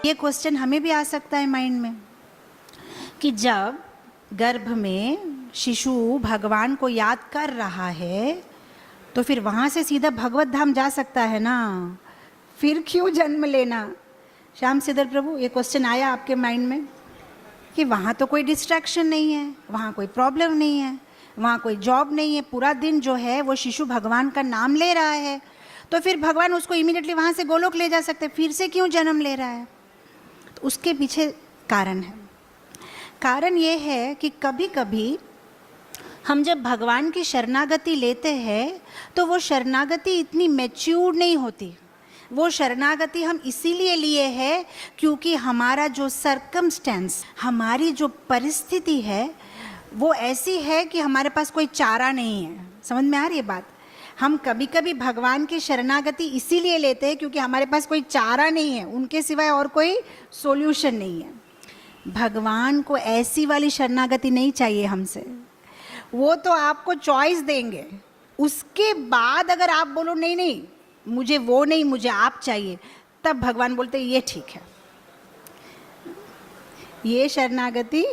ये क्वेश्चन हमें भी आ सकता है माइंड में कि जब गर्भ में शिशु भगवान को याद कर रहा है तो फिर वहाँ से सीधा भगवत धाम जा सकता है ना, फिर क्यों जन्म लेना? श्याम सिद्धर प्रभु, ये क्वेश्चन आया आपके माइंड में कि वहाँ तो कोई डिस्ट्रैक्शन नहीं है, वहाँ कोई प्रॉब्लम नहीं है, वहाँ कोई जॉब नहीं है, पूरा दिन जो है वो शिशु भगवान का नाम ले रहा है, तो फिर भगवान उसको इमीडिएटली वहाँ से गोलोक ले जा सकते, फिर से क्यों जन्म ले रहा है? तो उसके पीछे कारण है। कारण ये है कि कभी कभी हम जब भगवान की शरणागति लेते हैं तो वो शरणागति इतनी मैच्योर नहीं होती। वो शरणागति हम इसीलिए लिए है क्योंकि हमारा जो सर्कमस्टेंस, हमारी जो परिस्थिति है वो ऐसी है कि हमारे पास कोई चारा नहीं है। समझ में आ रही है बात? हम कभी कभी भगवान की शरणागति इसीलिए लेते हैं क्योंकि हमारे पास कोई चारा नहीं है, उनके सिवाय और कोई सॉल्यूशन नहीं है। भगवान को ऐसी वाली शरणागति नहीं चाहिए हमसे। वो तो आपको चॉइस देंगे, उसके बाद अगर आप बोलो नहीं नहीं मुझे वो नहीं, मुझे आप चाहिए, तब भगवान बोलते ये ठीक है, ये शरणागति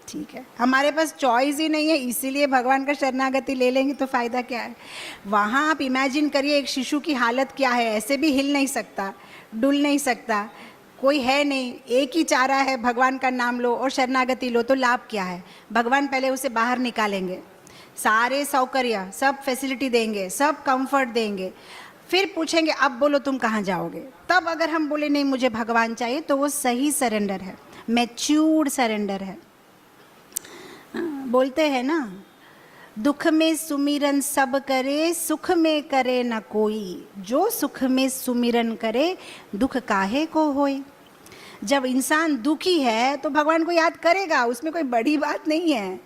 ठीक है। हमारे पास चॉइस ही नहीं है, इसीलिए भगवान का शरणागति ले लेंगे तो फ़ायदा क्या है? वहाँ आप इमेजिन करिए एक शिशु की हालत क्या है, ऐसे भी हिल नहीं सकता, डुल नहीं सकता, कोई है नहीं, एक ही चारा है भगवान का नाम लो और शरणागति लो, तो लाभ क्या है? भगवान पहले उसे बाहर निकालेंगे, सारे सौकर्य सब फैसिलिटी देंगे, सब कंफर्ट देंगे, फिर पूछेंगे अब बोलो तुम कहाँ जाओगे। तब अगर हम बोले नहीं मुझे भगवान चाहिए तो वो सही सरेंडर है, मैच्योर्ड सरेंडर है। बोलते हैं ना, दुख में सुमिरन सब करे, सुख में करे न कोई, जो सुख में सुमिरन करे दुख काहे को होए। जब इंसान दुखी है तो भगवान को याद करेगा, उसमें कोई बड़ी बात नहीं है।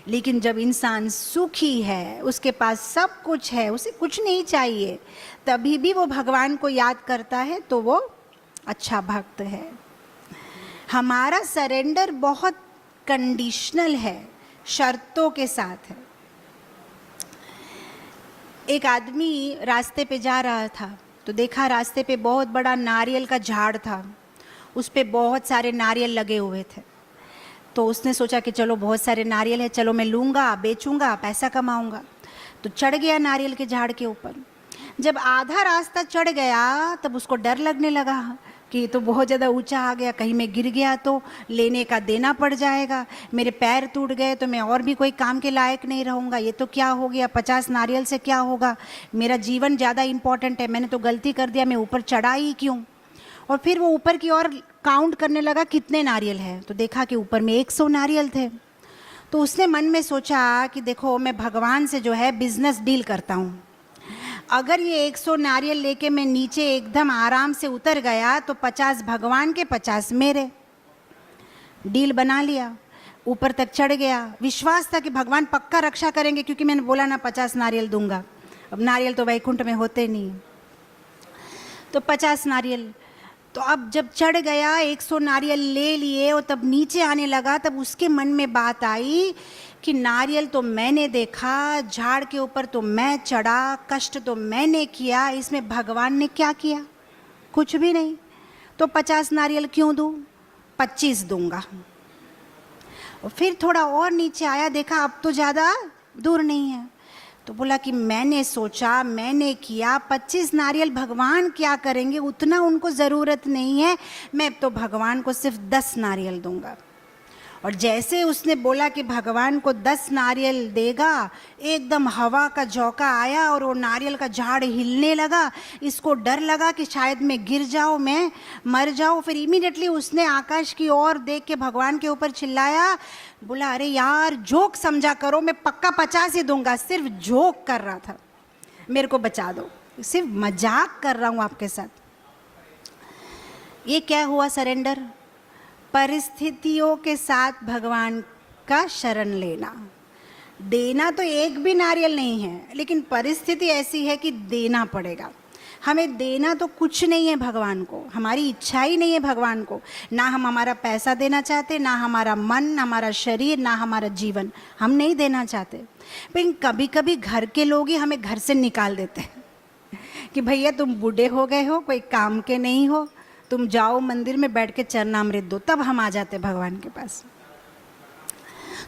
लेकिन जब इंसान सुखी है, उसके पास सब कुछ है, उसे कुछ नहीं चाहिए, तभी भी वो भगवान को याद करता है तो वो अच्छा भक्त है। हमारा सरेंडर बहुत कंडीशनल है, शर्तों के साथ है। एक आदमी रास्ते पे जा रहा था तो देखा रास्ते पे बहुत बड़ा नारियल का झाड़ था, उस पे बहुत सारे नारियल लगे हुए थे। तो उसने सोचा कि चलो बहुत सारे नारियल है, चलो मैं लूँगा, बेचूंगा, पैसा कमाऊंगा। तो चढ़ गया नारियल के झाड़ के ऊपर। जब आधा रास्ता चढ़ गया तब उसको डर लगने लगा कि तो बहुत ज़्यादा ऊंचा आ गया, कहीं मैं गिर गया तो लेने का देना पड़ जाएगा, मेरे पैर टूट गए तो मैं और भी कोई काम के लायक नहीं रहूँगा, ये तो क्या हो गया, 50 नारियल से क्या होगा, मेरा जीवन ज़्यादा इम्पोर्टेंट है, मैंने तो गलती कर दिया, मैं ऊपर चढ़ा ही क्यों। और फिर वो ऊपर की ओर काउंट करने लगा कितने नारियल हैं, तो देखा कि ऊपर में 100 नारियल थे। तो उसने मन में सोचा कि देखो मैं भगवान से जो है बिजनेस डील करता हूँ, अगर ये 100 नारियल लेके मैं नीचे एकदम आराम से उतर गया तो 50 भगवान के 50 मेरे। डील बना लिया, ऊपर तक चढ़ गया, विश्वास था कि भगवान पक्का रक्षा करेंगे क्योंकि मैंने बोला ना 50 नारियल दूंगा। अब नारियल तो वैकुंठ में होते नहीं, तो 50 नारियल। तो अब जब चढ़ गया, 100 नारियल ले लिए और तब नीचे आने लगा, तब उसके मन में बात आई कि नारियल तो मैंने देखा, झाड़ के ऊपर तो मैं चढ़ा, कष्ट तो मैंने किया, इसमें भगवान ने क्या किया? कुछ भी नहीं। तो 50 नारियल क्यों दूँ, 25 दूंगा। और फिर थोड़ा और नीचे आया, देखा अब तो ज़्यादा दूर नहीं है, तो बोला कि मैंने सोचा, मैंने किया, 25 नारियल भगवान क्या करेंगे, उतना उनको ज़रूरत नहीं है, मैं तो भगवान को सिर्फ 10 नारियल दूंगा। और जैसे उसने बोला कि भगवान को 10 नारियल देगा, एकदम हवा का झोंका आया और वो नारियल का झाड़ हिलने लगा। इसको डर लगा कि शायद मैं गिर जाऊँ, मैं मर जाऊँ। फिर इमीडिएटली उसने आकाश की ओर देख के भगवान के ऊपर चिल्लाया, बोला अरे यार जोक समझा करो, मैं पक्का 50 ही दूंगा, सिर्फ जोक कर रहा था, मेरे को बचा दो, सिर्फ मजाक कर रहा हूँ आपके साथ। ये क्या हुआ? सरेंडर। परिस्थितियों के साथ भगवान का शरण लेना। देना तो एक भी नारियल नहीं है, लेकिन परिस्थिति ऐसी है कि देना पड़ेगा। हमें देना तो कुछ नहीं है भगवान को, हमारी इच्छा ही नहीं है भगवान को, ना हम हमारा पैसा देना चाहते, ना हमारा मन, हमारा शरीर, ना हमारा जीवन, हम नहीं देना चाहते। लेकिन कभी कभी घर के लोग ही हमें घर से निकाल देते हैं कि भैया तुम बूढ़े हो गए हो, कोई काम के नहीं हो, तुम जाओ मंदिर में बैठ के चरणामृत दो, तब हम आ जाते भगवान के पास।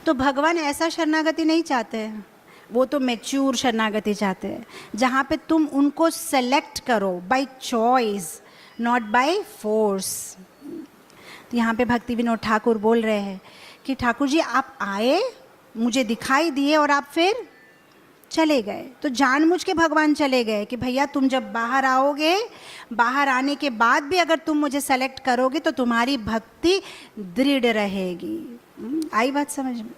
तो भगवान ऐसा शरणागति नहीं चाहते हैं, वो तो मैच्योर शरणागति चाहते हैं, जहाँ पे तुम उनको सेलेक्ट करो by choice, not by force. तो यहाँ पे भक्ति विनोद ठाकुर बोल रहे हैं कि ठाकुर जी आप आए, मुझे दिखाई दिए और आप फिर चले गए। तो जानबूझ के भगवान चले गए कि भैया तुम जब बाहर आओगे, बाहर आने के बाद भी अगर तुम मुझे सेलेक्ट करोगे तो तुम्हारी भक्ति दृढ़ रहेगी। आई बात समझ में?